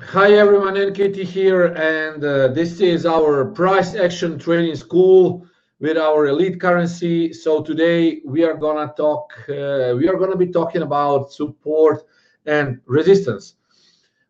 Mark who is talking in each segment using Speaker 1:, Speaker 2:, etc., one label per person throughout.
Speaker 1: Hi everyone, NKT here, and this is our price action training school with our elite currency. So today we are gonna talk. We are gonna be talking about support and resistance.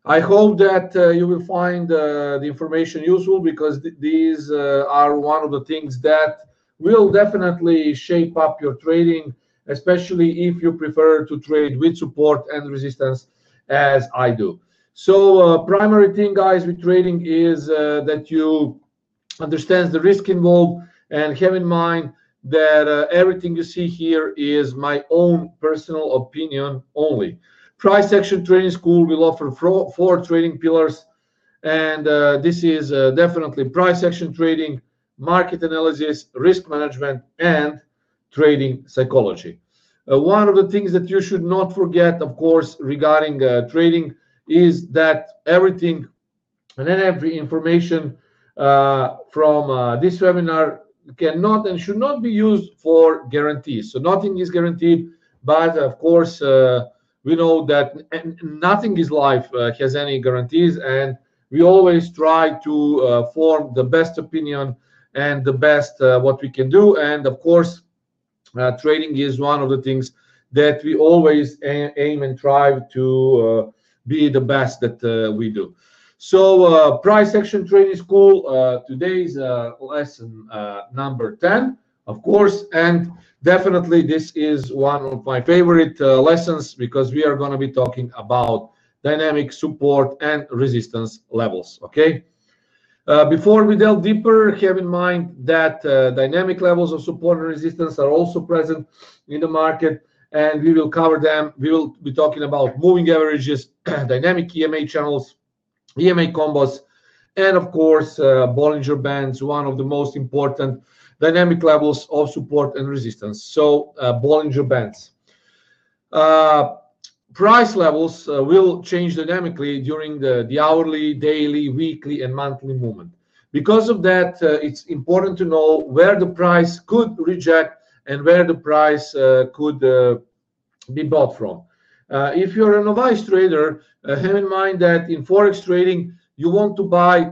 Speaker 1: I hope that you will find the information useful because these are one of the things that will definitely shape up your trading, especially if you prefer to trade with support and resistance as I do. So primary thing, guys, with trading is that you understand the risk involved and have in mind that everything you see here is my own personal opinion only. Price Action Training School will offer four trading pillars, and this is definitely price action trading, market analysis, risk management, and trading psychology. One of the things that you should not forget, of course, regarding trading is that everything and then every information from this webinar cannot and should not be used for guarantees. So nothing is guaranteed, but of course, we know that nothing in life has any guarantees, and we always try to form the best opinion and the best what we can do. And of course, trading is one of the things that we always aim and try to be the best that we do. So price action training school, today's lesson number 10, of course, and definitely this is one of my favorite lessons because we are going to be talking about dynamic support and resistance levels. Okay. Before we delve deeper, have in mind that dynamic levels of support and resistance are also present in the market, and we will cover them. We will be talking about moving averages, dynamic EMA channels, EMA combos, and of course, Bollinger Bands, one of the most important dynamic levels of support and resistance. So, Bollinger Bands. Price levels will change dynamically during the hourly, daily, weekly, and monthly movement. Because of that, it's important to know where the price could reject and where the price could be bought from. If you're a novice trader, have in mind that in Forex trading, you want to buy,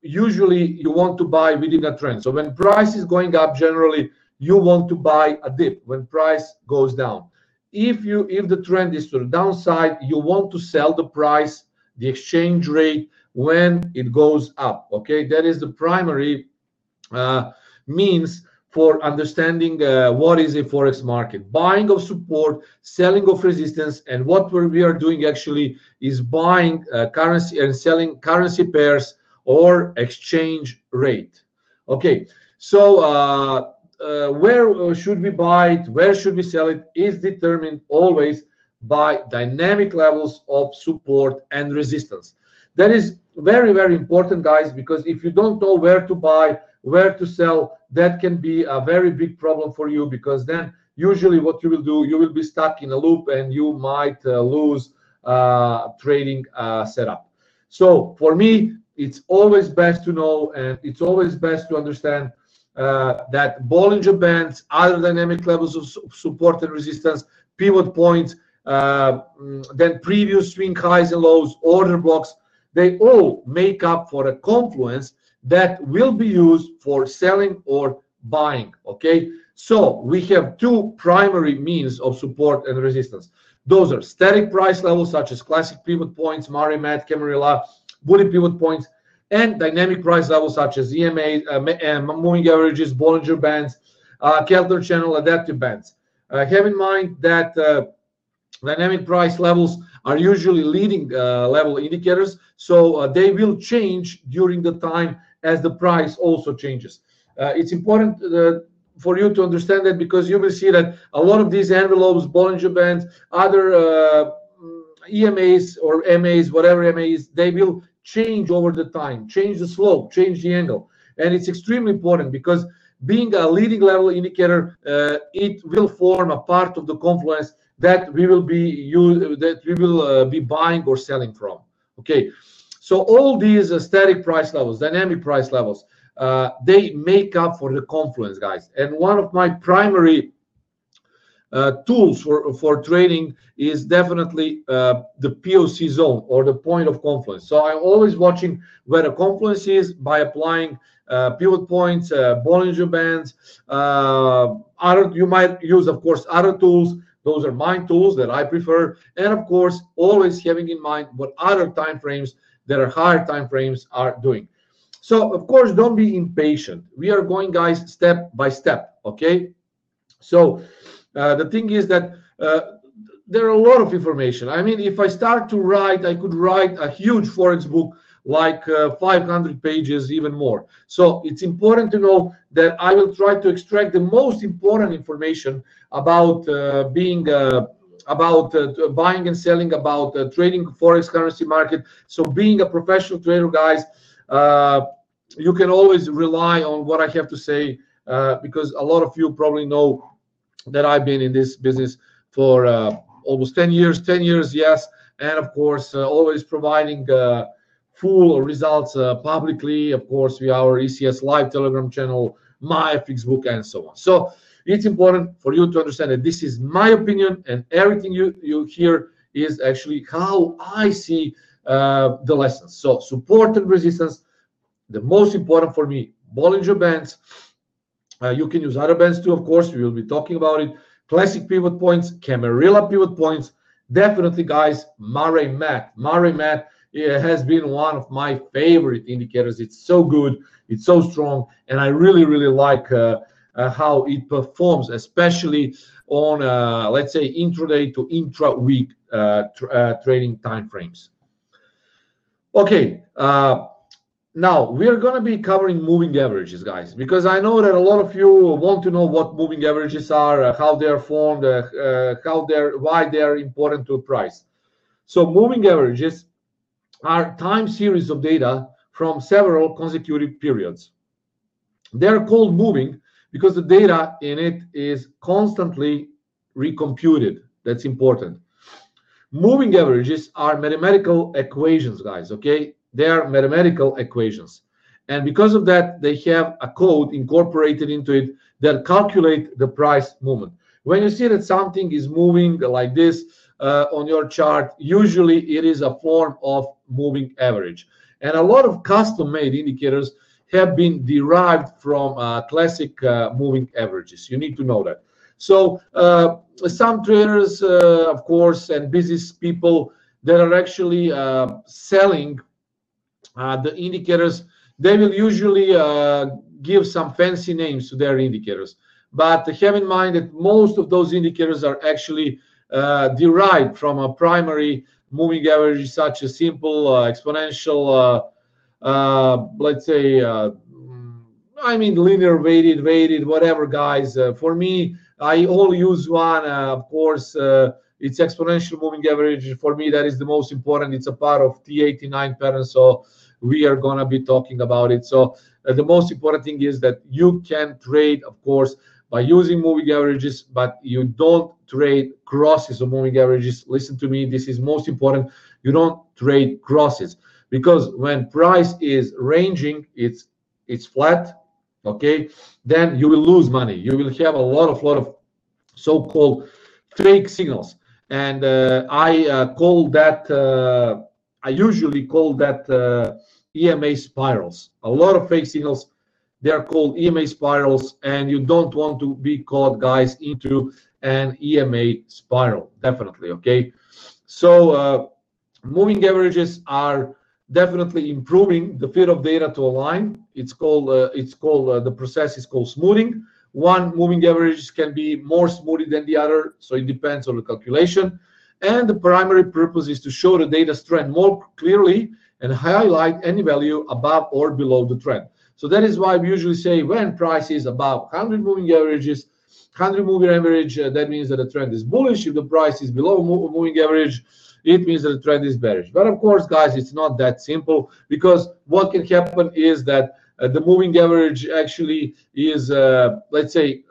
Speaker 1: usually you want to buy within a trend. So when price is going up, generally, you want to buy a dip when price goes down. If the trend is to the downside, you want to sell the price, the exchange rate when it goes up. Okay, that is the primary means for understanding what is a forex market: buying of support, selling of resistance, and what we are doing actually is buying currency and selling currency pairs or exchange rate. Okay, so where should we buy it, where should we sell it, is determined always by dynamic levels of support and resistance. That is very, very important, guys, because if you don't know where to buy, where to sell, that can be a very big problem for you, because then usually what you will do, you will be stuck in a loop and you might lose trading setup. So for me, it's always best to know, and it's always best to understand that Bollinger Bands, other dynamic levels of support and resistance, pivot points, then previous swing highs and lows, order blocks, they all make up for a confluence that will be used for selling or buying. Okay, so we have two primary means of support and resistance. Those are static price levels such as classic pivot points, Mariomet, Camarilla, bully pivot points, and dynamic price levels such as EMA, moving averages, Bollinger Bands, Keltner channel, adaptive bands. Have in mind that dynamic price levels are usually leading level indicators, so they will change during the time as the price also changes. It's important for you to understand that, because you will see that a lot of these envelopes, Bollinger Bands, other EMAs or MAs, whatever MAs, they will change over the time, change the slope, change the angle. And it's extremely important because being a leading level indicator, it will form a part of the confluence that we will be buying or selling from. Okay, so all these static price levels, dynamic price levels, they make up for the confluence, guys. And one of my primary tools for trading is definitely the POC zone, or the point of confluence. So I'm always watching where the confluence is by applying pivot points, Bollinger Bands. You might use, of course, other tools. Those are my tools that I prefer, and of course, always having in mind what other time frames that are higher time frames are doing. So, of course, don't be impatient. We are going, guys, step by step. Okay. So the thing is that there are a lot of information. I mean, if I start to write, I could write a huge Forex book, like 500 pages, even more. So it's important to know that I will try to extract the most important information about buying and selling, about trading Forex currency market. So being a professional trader, guys, you can always rely on what I have to say, because a lot of you probably know that I've been in this business for almost 10 years, yes, and of course, always providing full results publicly, of course, via our ECS Live Telegram channel, my FX book, and so on. So it's important for you to understand that this is my opinion, and everything you hear is actually how I see the lessons. So support and resistance, the most important for me, Bollinger Bands. You can use other bands too, of course. We will be talking about it. Classic pivot points, Camarilla pivot points. Definitely, guys, Murray Mat. Murray Mat has been one of my favorite indicators. It's so good. It's so strong. And I really, really like how it performs, especially on, let's say, intraday to intra-week trading time frames. Okay. Now, we are going to be covering moving averages, guys, because I know that a lot of you want to know what moving averages are, how they are formed, why they are important to a price. So moving averages are time series of data from several consecutive periods. They're called moving because the data in it is constantly recomputed. That's important. Moving averages are mathematical equations, guys, okay? They are mathematical equations. And because of that, they have a code incorporated into it that calculate the price movement. When you see that something is moving like this on your chart, usually it is a form of moving average. And a lot of custom-made indicators have been derived from classic moving averages. You need to know that. So some traders, of course, and business people that are actually selling the indicators, they will usually give some fancy names to their indicators. But have in mind that most of those indicators are actually derived from a primary moving average, such as simple exponential, let's say, I mean, linear weighted, whatever, guys. For me, I only use one. Of course, it's exponential moving average. For me, that is the most important. It's a part of T89 pattern, so we are going to be talking about it. So the most important thing is that you can trade, of course, by using moving averages, but you don't trade crosses of moving averages. Listen to me, this is most important. You don't trade crosses, because when price is ranging, it's flat, okay, then you will lose money. You will have a lot of so-called fake signals, and I usually call that EMA spirals. A lot of fake signals, they are called EMA spirals, and you don't want to be caught, guys, into an EMA spiral, definitely, okay? So moving averages are definitely improving the fit of data to a line. The process is called smoothing. One moving average can be more smoothed than the other, so it depends on the calculation. And the primary purpose is to show the data trend more clearly and highlight any value above or below the trend. So that is why we usually say when price is above 100 moving averages, 100 moving average, that means that the trend is bullish. If the price is below moving average, it means that the trend is bearish. But of course, guys, it's not that simple, because what can happen is that the moving average actually is, let's say,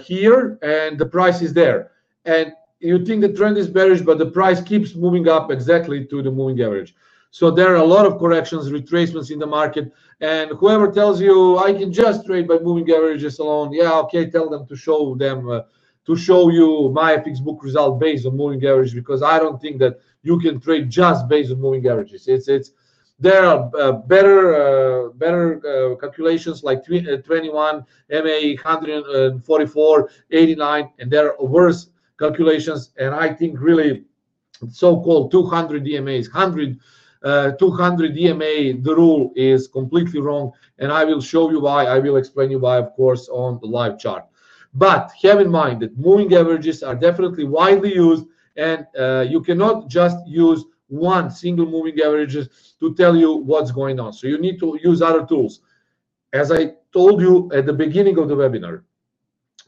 Speaker 1: here, and the price is there. And you think the trend is bearish, but the price keeps moving up exactly to the moving average. So there are a lot of corrections, retracements in the market. And whoever tells you I can just trade by moving averages alone, yeah, okay, tell them to show them to show you my FX book result based on moving average, because I don't think that you can trade just based on moving averages. There are better calculations like 21 MA 144 89, and there are worse calculations. And I think really so-called 200 DMAs, 200 DMA, the rule is completely wrong, and I will show you why. I will explain you why, of course, on the live chart. But have in mind that moving averages are definitely widely used, and you cannot just use one single moving averages to tell you what's going on. So you need to use other tools. As I told you at the beginning of the webinar,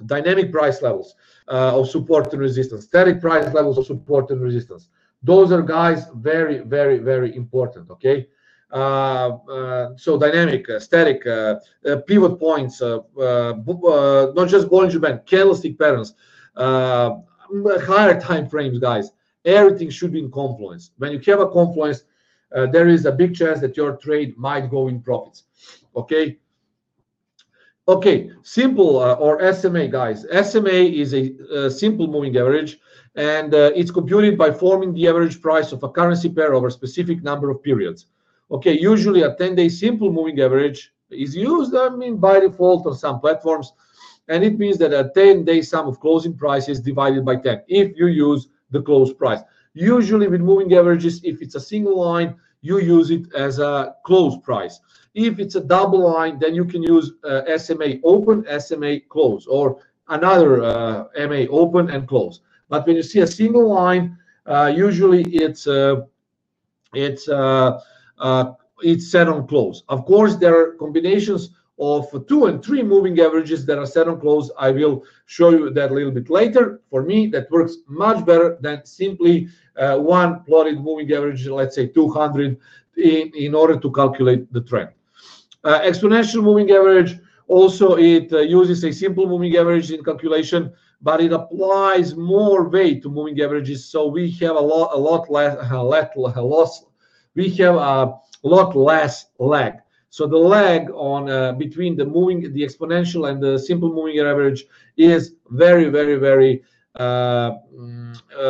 Speaker 1: dynamic price levels of support and resistance, static price levels of support and resistance. Those are, guys, very, very, very important, okay? So dynamic, static, pivot points, not just Bollinger Band, candlestick patterns, higher time frames, guys. Everything should be in confluence. When you have a confluence, there is a big chance that your trade might go in profits, okay? Okay, simple or SMA, guys. SMA is a simple moving average, and it's computed by forming the average price of a currency pair over a specific number of periods. Okay, usually a 10-day simple moving average is used, by default on some platforms, and it means that a 10-day sum of closing prices divided by 10 if you use the close price. Usually with moving averages, if it's a single line, you use it as a close price. If it's a double line, then you can use SMA open, SMA close, or another MA open and close. But when you see a single line, usually it's set on close. Of course, there are combinations of 2 and 3 moving averages that are set on close. I will show you that a little bit later. For me, that works much better than simply one plotted moving average, let's say 200, in order to calculate the trend. Exponential moving average, also it uses a simple moving average in calculation, but it applies more weight to moving averages, so we have a lot less lag. So the lag on between the exponential and the simple moving average is very, very, very,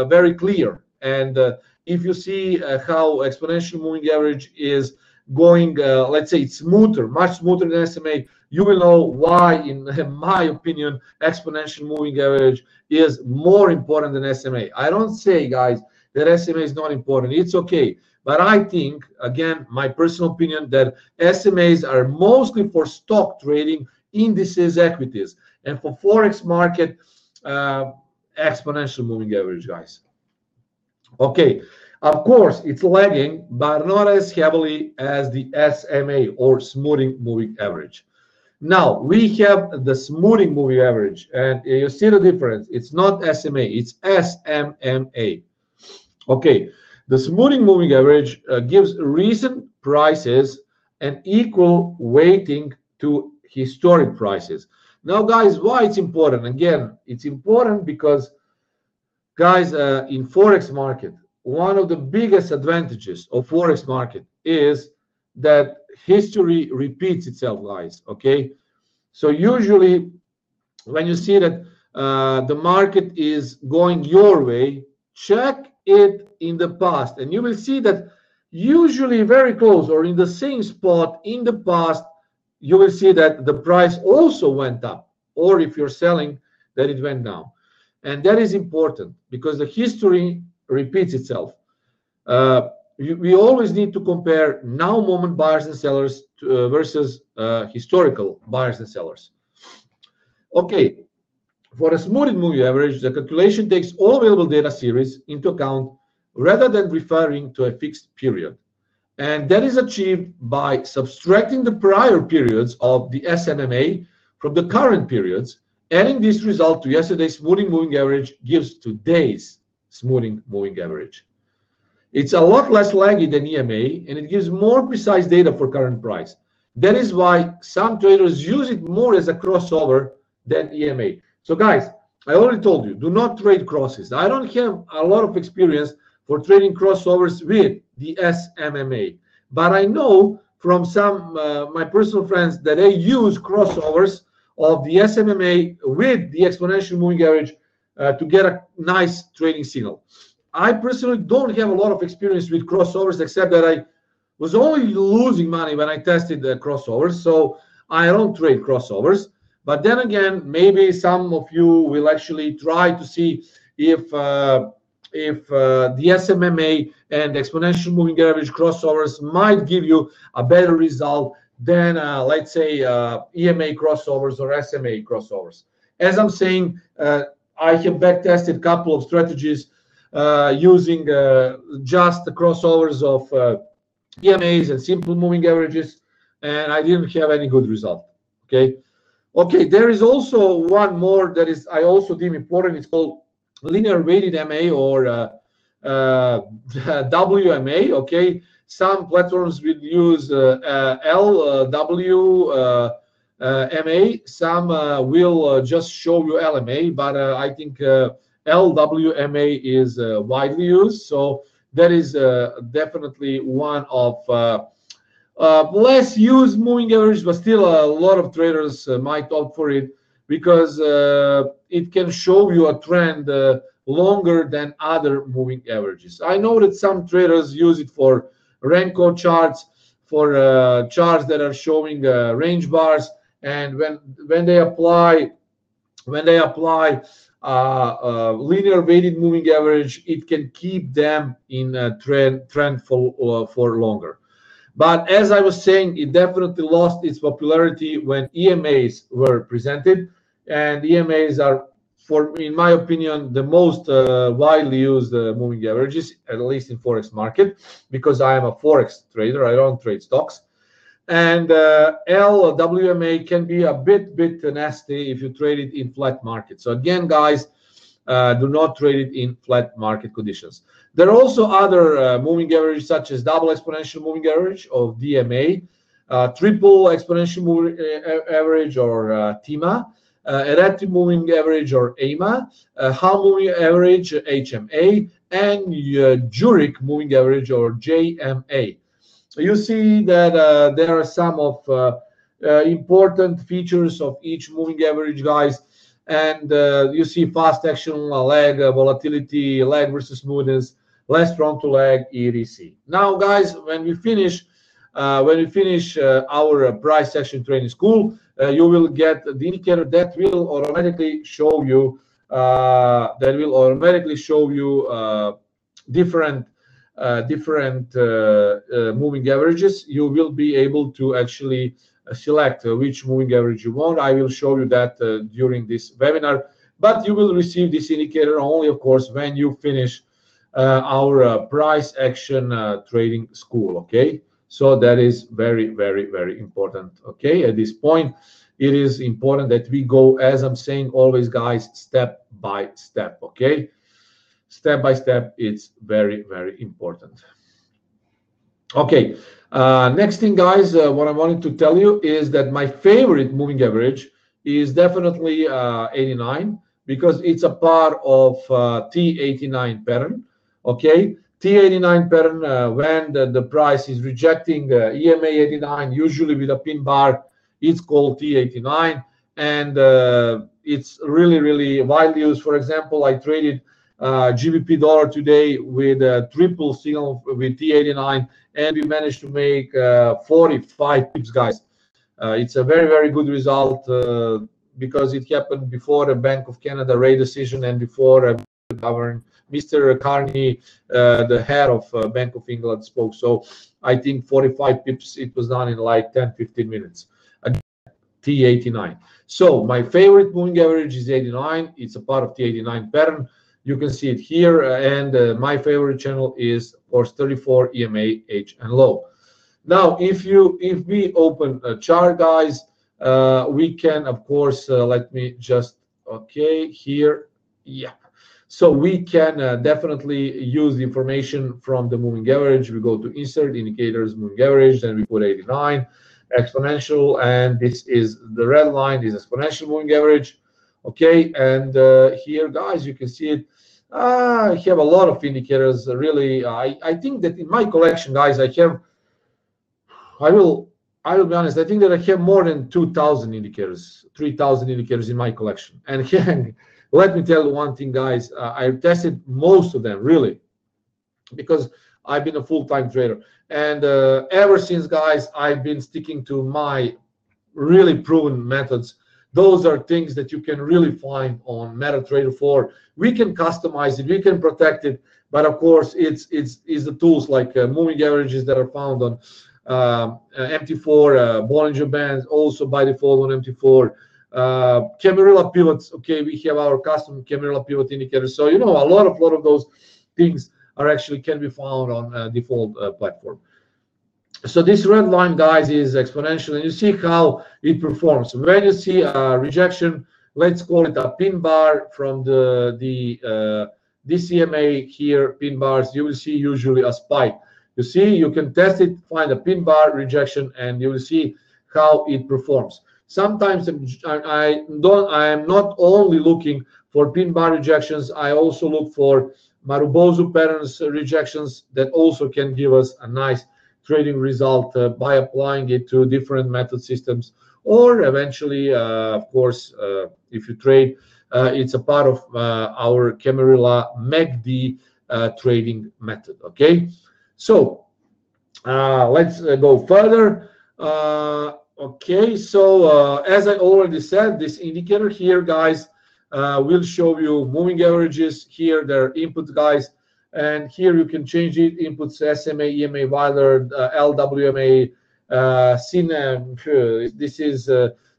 Speaker 1: very clear. And if you see how exponential moving average is going, let's say it's smoother, much smoother than SMA, you will know why, in my opinion, exponential moving average is more important than SMA. I don't say, guys, that SMA is not important. It's okay. But I think, again, my personal opinion, that SMAs are mostly for stock trading, indices, equities, and for Forex market, exponential moving average, guys. Okay, of course, it's lagging, but not as heavily as the SMA or smoothing moving average. Now, we have the smoothing moving average, and you see the difference. It's not SMA, it's SMMA. Okay, the smoothing moving average gives recent prices an equal weighting to historic prices. Now, guys, why it's important? Again, it's important because, guys, in Forex market, one of the biggest advantages of Forex market is that history repeats itself, guys, okay? So usually when you see that the market is going your way, check it in the past, and you will see that usually very close or in the same spot in the past, you will see that the price also went up, or if you're selling, that it went down. And that is important because the history repeats itself. We always need to compare now moment buyers and sellers versus historical buyers and sellers. Okay, for a smoothing moving average, the calculation takes all available data series into account rather than referring to a fixed period. And that is achieved by subtracting the prior periods of the SMMA from the current periods. Adding this result to yesterday's smoothing moving average gives today's smoothing moving average. It's a lot less laggy than EMA, and it gives more precise data for current price. That is why some traders use it more as a crossover than EMA. So guys, I already told you, do not trade crosses. I don't have a lot of experience for trading crossovers with the SMMA, but I know from some my personal friends that they use crossovers of the SMMA with the exponential moving average to get a nice trading signal. I personally don't have a lot of experience with crossovers, except that I was only losing money when I tested the crossovers, so I don't trade crossovers. But then again, maybe some of you will actually try to see if the SMMA and exponential moving average crossovers might give you a better result than let's say EMA crossovers or SMA crossovers. As I'm saying, I have back tested a couple of strategies using just the crossovers of EMAs and simple moving averages, and I didn't have any good result. Okay, there is also one more that is I also deem important. It's called linear weighted MA or WMA. Okay, some platforms will use LWMA. Some will just show you LMA, but I think LWMA is widely used. So that is definitely one of less used moving average, but still a lot of traders might opt for it because it can show you a trend longer than other moving averages. I know that some traders use it for Renko charts, for charts that are showing range bars, and when they apply linear weighted moving average, it can keep them in a trend for longer. But as I was saying, it definitely lost its popularity when EMAs were presented, and EMAs are, in my opinion, the most widely used moving averages, at least in Forex market, because I am a Forex trader. I don't trade stocks. And LWMA can be a bit nasty if you trade it in flat market. So again, guys, do not trade it in flat market conditions. There are also other moving averages, such as double exponential moving average of DMA, triple exponential moving average or TIMA, erratic moving average or AMA, Hall moving average HMA, and Zurich moving average or JMA. So you see that there are some of important features of each moving average, guys. And you see fast action, lag, volatility, lag versus smoothness, less prone to lag, etc. Now, guys, when we finish our price action training school, you will get the indicator that will automatically show you different moving averages. You will be able to actually select which moving average you want. I will show you that during this webinar, but you will receive this indicator only, of course, when you finish our price action trading school. Okay, so that is very important. Okay, at this point it is important that we go, as I'm saying always, guys, step by step. Okay, step by step, it's very important. Okay, next thing, guys, what I wanted to tell you is that my favorite moving average is definitely 89, because it's a part of T89 pattern. Okay, T89 pattern, when the price is rejecting EMA 89, usually with a pin bar, it's called T89, and it's really widely used. For example, I traded GBP dollar today with a triple signal with T89, and we managed to make 45 pips, guys. It's a very good result because it happened before the Bank of Canada rate decision and before Mr. Carney, the head of Bank of England, spoke. So I think 45 pips, it was done in like 10-15 minutes. Again, T89. So my favorite moving average is 89. It's a part of T89 pattern. You can see it here, and my favorite channel is, of course, 34 EMA H and low. Now, if we open a chart, guys, we can, of course, let me just, okay, here, yeah. So we can definitely use the information from the moving average. We go to insert indicators, moving average, then we put 89 exponential, and this is the red line, this is exponential moving average. Okay, and here, guys, you can see it. I have a lot of indicators. Really, I think that in my collection, guys, I will be honest, I think that I have more than 2,000 indicators, 3,000 indicators in my collection. And Let me tell you one thing, guys. I tested most of them, really, because I've been a full-time trader. And ever since, guys, I've been sticking to my really proven methods. Those are things that you can really find on MetaTrader 4. We can customize it, we can protect it, but of course, it's the tools like moving averages that are found on MT4, Bollinger Bands, also by default on MT4. Camarilla pivots. Okay, we have our custom Camarilla pivot indicator. So a lot of those things are actually can be found on default platform. So this red line, guys, is exponential, and you see how it performs. When you see a rejection, let's call it a pin bar from the DCMA here, pin bars, you will see usually a spike. You see, you can test it, find a pin bar rejection, and you will see how it performs. Sometimes I am not only looking for pin bar rejections, I also look for Marubozu patterns rejections that also can give us a nice trading result by applying it to different method systems, or eventually, of course, if you trade, it's a part of our Camarilla MACD trading method. Okay, so let's go further. Okay, so as I already said, this indicator here, guys, will show you moving averages. Here, their inputs, guys. And here you can change it, inputs SMA, EMA, Weiler, LWMA, CIN. This is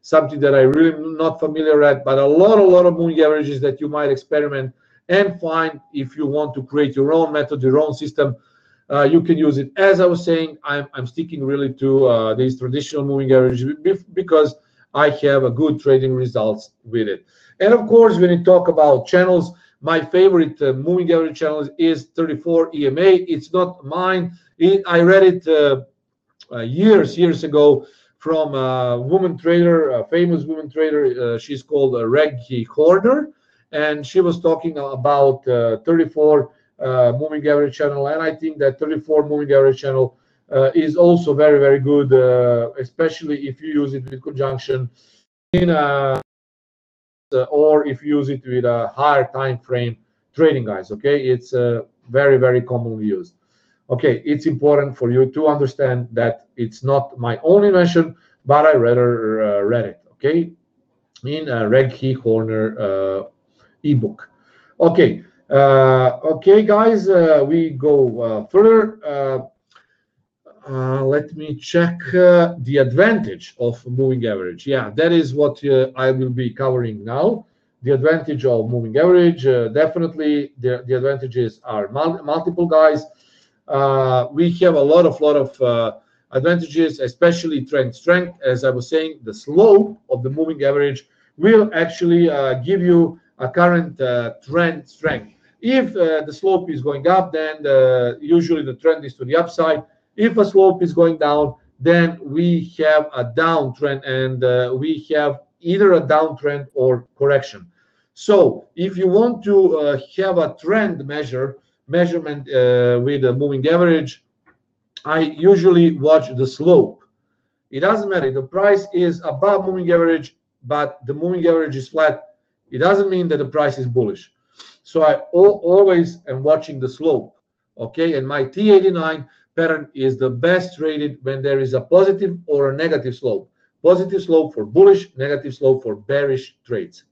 Speaker 1: something that I really not familiar at, but a lot of moving averages that you might experiment and find if you want to create your own method, your own system. You can use it. As I was saying, I'm sticking really to these traditional moving averages because I have a good trading results with it. And of course, when you talk about channels, my favorite moving average channel is 34 EMA. It's not mine. I read it years ago from a woman trader, a famous woman trader. She's called Reggie Horner, and she was talking about 34 moving average channel. And I think that 34 moving average channel is also very good, especially if you use it with conjunction in or if you use it with a higher time frame trading, guys. Okay, it's very commonly used. Okay, it's important for you to understand that it's not my own invention, but I rather read it. Okay, in Reggie Horner ebook. Okay, okay, guys, we go further. Let me check the advantage of moving average. Yeah, that is what I will be covering now. The advantage of moving average, definitely the advantages are multiple, guys. We have a lot of advantages, especially trend strength. As I was saying, the slope of the moving average will actually give you a current trend strength. If the slope is going up, then usually the trend is to the upside. If a slope is going down, then we have a downtrend, and we have either a downtrend or correction. So if you want to have a trend measurement with a moving average, I usually watch the slope. It doesn't matter if the price is above moving average, but the moving average is flat. It doesn't mean that the price is bullish. So I always am watching the slope. Okay, and my T89 pattern is the best rated when there is a positive or a negative slope. Positive slope for bullish, negative slope for bearish trades.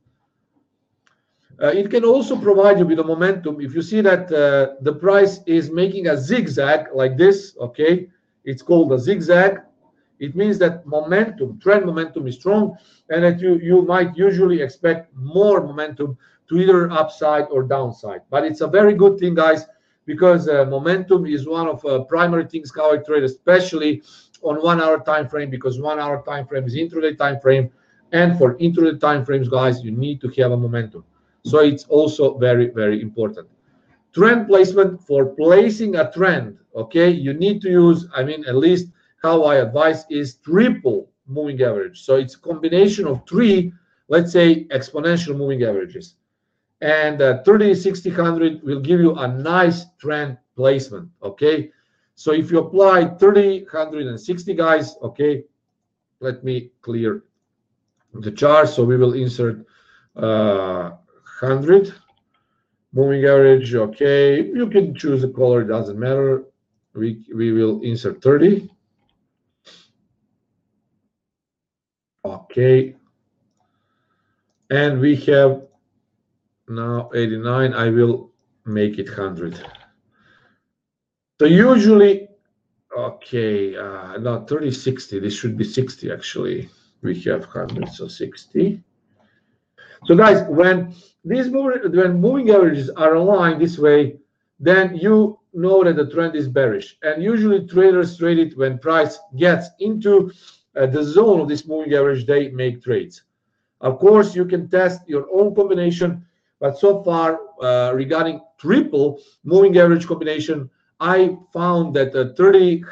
Speaker 1: It can also provide you with a momentum. If you see that the price is making a zigzag like this, okay, it's called a zigzag. It means that momentum, trend momentum is strong, and that you might usually expect more momentum to either upside or downside. But it's a very good thing, guys, because momentum is one of primary things how I trade, especially on 1 hour time frame, because 1 hour time frame is intraday time frame, and for intraday time frames, guys, you need to have a momentum. So it's also very important. Trend placement, for placing a trend, okay, you need to use, I mean, at least how I advise is triple moving average. So it's a combination of 3, let's say, exponential moving averages. And 30, 60, 100 will give you a nice trend placement, okay? So if you apply 30, 100, and 60, guys, okay, let me clear the chart. So we will insert 100 moving average. Okay, you can choose a color, it doesn't matter. We will insert 30. Okay, and we have now 89. I will make it 100. So usually, okay, not 30, 60. This should be 60 actually. We have 100, so 60. So guys, when moving averages are aligned this way, then you know that the trend is bearish. And usually traders trade it when price gets into the zone of this moving average. They make trades. Of course, you can test your own combination, but so far regarding triple moving average combination, I found that 30,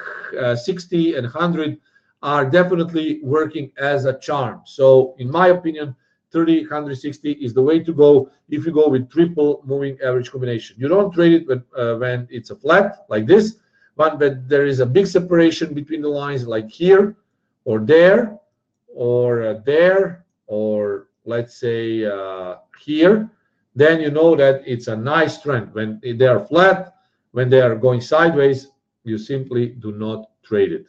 Speaker 1: 60, and 100 are definitely working as a charm. So in my opinion, 30, 160 is the way to go if you go with triple moving average combination. You don't trade it when it's a flat like this, but when there is a big separation between the lines like here or there or there, or let's say here, then you know that it's a nice trend. When they are flat, when they are going sideways, you simply do not trade it.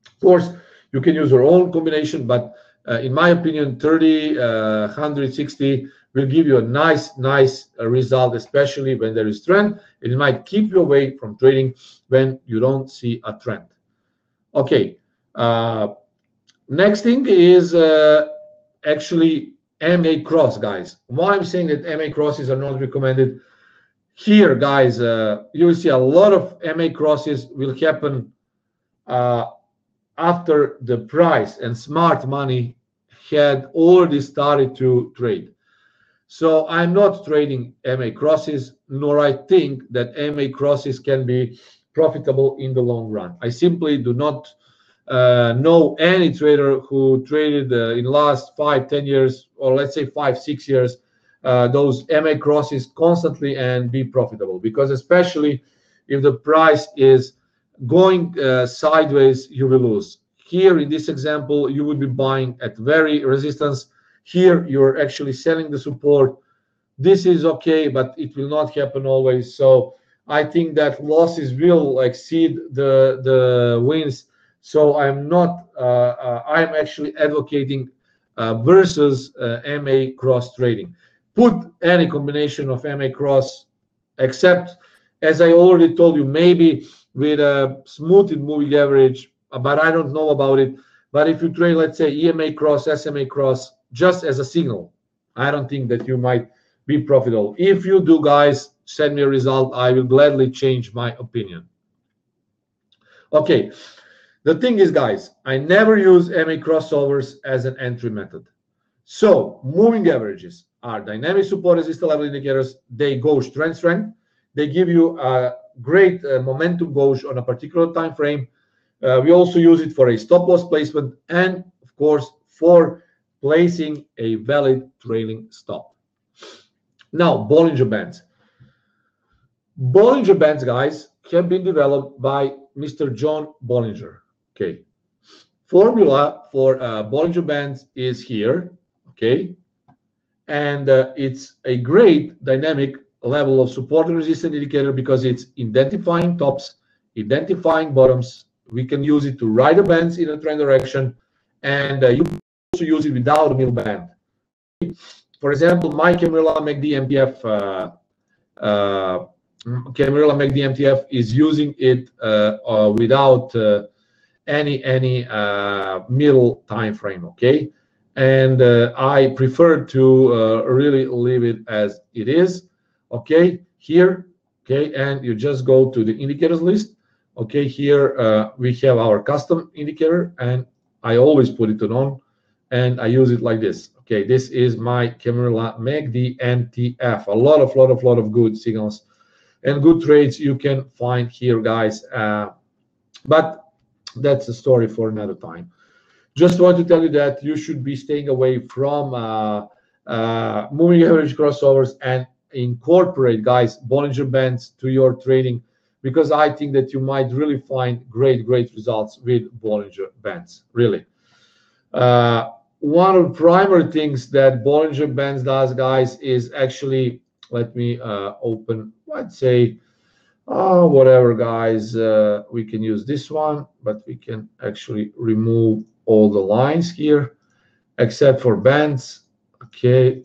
Speaker 1: Of course, you can use your own combination, but in my opinion, 30, 160 will give you a nice result, especially when there is trend. It might keep you away from trading when you don't see a trend. Okay, next thing is actually MA cross, guys. Why I'm saying that MA crosses are not recommended here, guys. You will see a lot of MA crosses will happen after the price and smart money had already started to trade. So I'm not trading MA crosses, nor I think that MA crosses can be profitable in the long run. I simply do not know any trader who traded in the last 5-10 years, or let's say 5-6 years, those MA crosses constantly and be profitable, because especially if the price is going sideways, you will lose. Here in this example, you would be buying at very resistance. Here you're actually selling the support. This is okay, but it will not happen always. So I think that losses will exceed the wins. So I'm not I'm actually advocating versus MA cross trading. Put any combination of MA cross, except, as I already told you, maybe with a smoothed moving average, but I don't know about it. But if you trade, let's say, EMA cross, SMA cross, just as a signal, I don't think that you might be profitable. If you do, guys, send me a result. I will gladly change my opinion. Okay, the thing is, guys, I never use MA crossovers as an entry method. So moving averages are dynamic support resistance level indicators. They gauge trend strength. They give you a great momentum gauge on a particular time frame. We also use it for a stop loss placement and, of course, for placing a valid trailing stop. Now, Bollinger Bands. Bollinger Bands, guys, have been developed by Mr. John Bollinger. Okay. Formula for Bollinger Bands is here. Okay. And it's a great dynamic level of support and resistance indicator because it's identifying tops, identifying bottoms. We can use it to ride the bands in a trend direction, and you can also use it without a middle band. For example, my Camarilla MACD MTF is using it without any middle time frame. Okay, and I prefer to really leave it as it is. Okay, here. Okay, and you just go to the indicators list. Okay, here we have our custom indicator, and I always put it on, and I use it like this. Okay, this is my Camarilla MACD MTF. A lot of good signals and good trades you can find here, guys. But that's a story for another time. Just want to tell you that you should be staying away from moving average crossovers and incorporate, guys, Bollinger Bands to your trading, because I think that you might really find great results with Bollinger Bands, really. one of the primary things that Bollinger Bands does, guys, is actually, let me open, let's say, whatever, guys, we can use this one, but we can actually remove all the lines here, except for bands. Okay.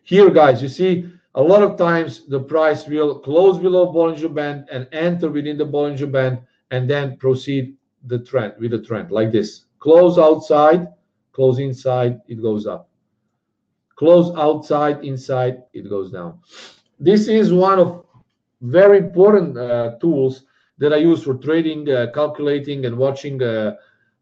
Speaker 1: Here, guys, you see, a lot of times the price will close below Bollinger Band and enter within the Bollinger Band and then proceed the trend with the trend like this. Close outside, close inside, it goes up. Close outside, inside, it goes down. This is one of very important tools that I use for trading, calculating, and watching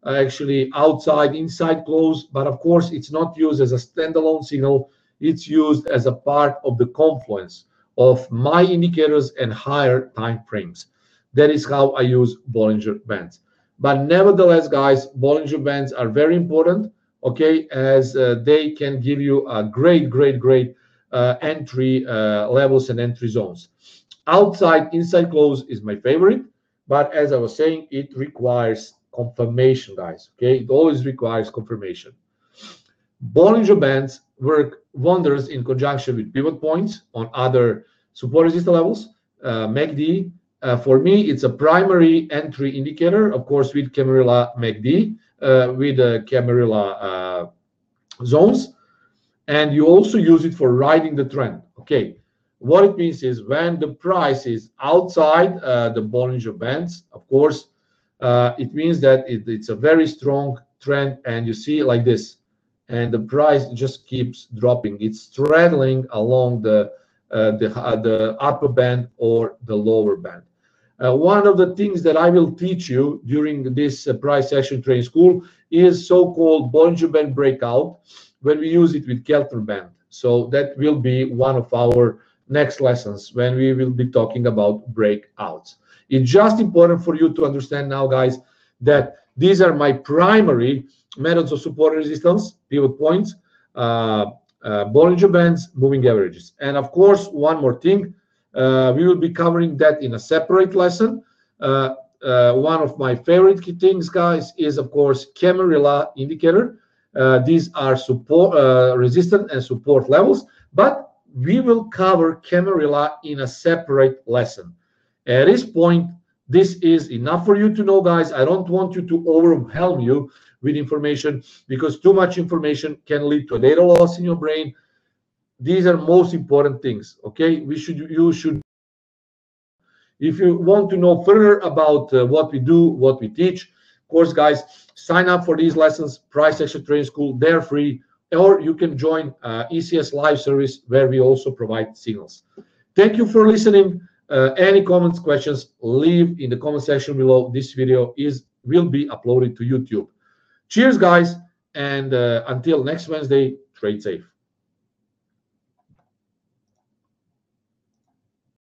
Speaker 1: actually outside, inside close. But of course, it's not used as a standalone signal. It's used as a part of the confluence of my indicators and higher time frames. That is how I use Bollinger Bands. But nevertheless, guys, Bollinger Bands are very important, okay, as they can give you a great entry levels and entry zones. Outside, inside close is my favorite, but as I was saying, it requires confirmation, guys, okay? It always requires confirmation. Bollinger Bands work wonders in conjunction with pivot points on other support resistance levels, MACD. For me, it's a primary entry indicator, of course, with Camarilla MACD, with Camarilla zones, and you also use it for riding the trend. Okay, what it means is when the price is outside the Bollinger Bands, of course, it means that it's a very strong trend, and you see like this, and the price just keeps dropping. It's straddling along the upper band or the lower band. One of the things that I will teach you during this price action training school is so-called Bollinger Band breakout, when we use it with Keltner Band. So that will be one of our next lessons when we will be talking about breakouts. It's just important for you to understand now, guys, that these are my primary methods of support and resistance, pivot points, Bollinger Bands, moving averages. And of course, one more thing, we will be covering that in a separate lesson. One of my favorite things, guys, is of course Camarilla indicator. These are support, resistance and support levels, but we will cover Camarilla in a separate lesson. At this point, this is enough for you to know, guys. I don't want you to overwhelm you with information, because too much information can lead to a data loss in your brain. These are most important things, okay? You should, if you want to know further about what we do, what we teach, of course, guys, sign up for these lessons, Price Action Training School. They're free, or you can join ECS live service, where we also provide signals. Thank you for listening. Any comments, questions, leave in the comment section below. This video will be uploaded to YouTube. Cheers, guys, and until next Wednesday, trade safe.